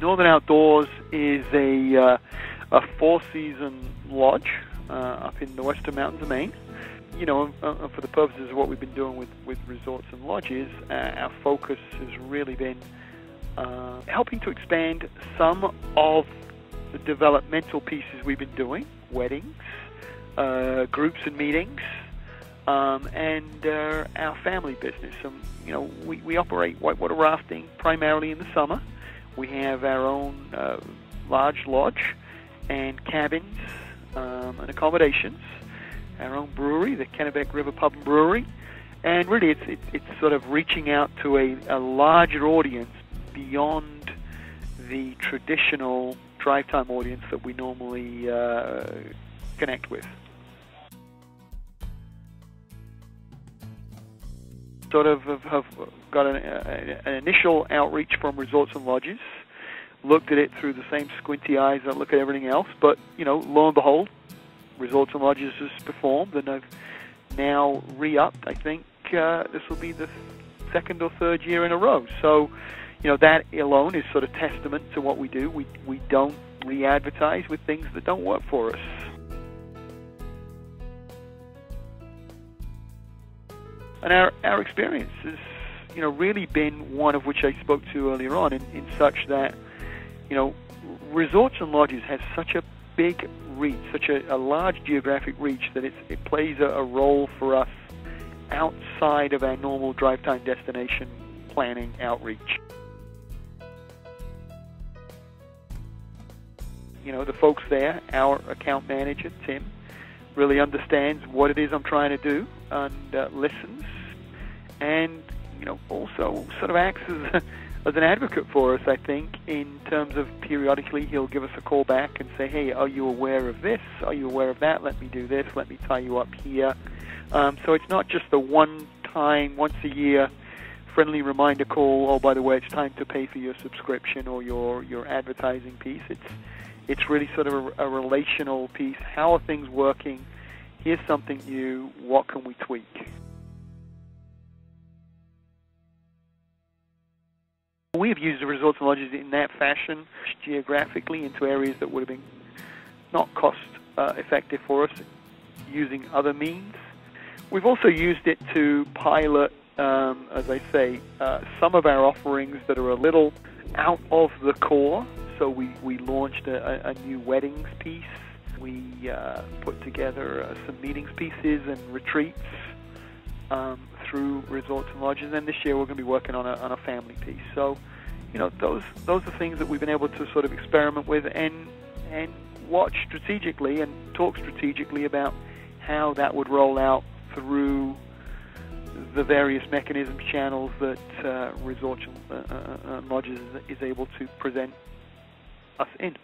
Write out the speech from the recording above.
Northern Outdoors is a four-season lodge up in the western mountains of Maine. You know, for the purposes of what we've been doing with resorts and lodges, our focus has really been helping to expand some of the developmental pieces we've been doing, weddings, groups and meetings, and our family business. You know, we operate whitewater rafting primarily in the summer. We have our own large lodge and cabins and accommodations, our own brewery, the Kennebec River Pub and Brewery, and really it's sort of reaching out to a larger audience beyond the traditional drive time audience that we normally connect with. Sort of have got an initial outreach from resorts and lodges, looked at it through the same squinty eyes that look at everything else, but, you know, lo and behold, resorts and lodges has performed, and I've now re-upped. I think this will be the second or third year in a row. So, you know, that alone is sort of testament to what we do. We don't re-advertise with things that don't work for us. And our experience has, you know, really been one of which I spoke to earlier on, in such that, you know, resorts and lodges have such a big reach, such a large geographic reach, that it plays a role for us outside of our normal drive time destination planning outreach. You know, the folks there, our account manager, Tim, really understands what it is I'm trying to do and listens, and, you know, also sort of acts as an advocate for us, I think, in terms of periodically he'll give us a call back and say, hey, are you aware of this? Are you aware of that? Let me do this. Let me tie you up here. So it's not just the one-time, once-a-year friendly reminder call, oh, by the way, it's time to pay for your subscription or your advertising piece. It's really sort of a relational piece. How are things working? Here's something new. What can we tweak? We have used the resorts and lodges in that fashion, geographically, into areas that would have been not cost effective for us, using other means. We've also used it to pilot, as I say, some of our offerings that are a little out of the core. So we launched a new weddings piece. We put together some meetings pieces and retreats through resorts and lodges. And this year we're going to be working on a family piece. So, you know, those are things that we've been able to sort of experiment with and watch strategically and talk strategically about how that would roll out through the various mechanisms, channels that resorts and lodges is able to present us in.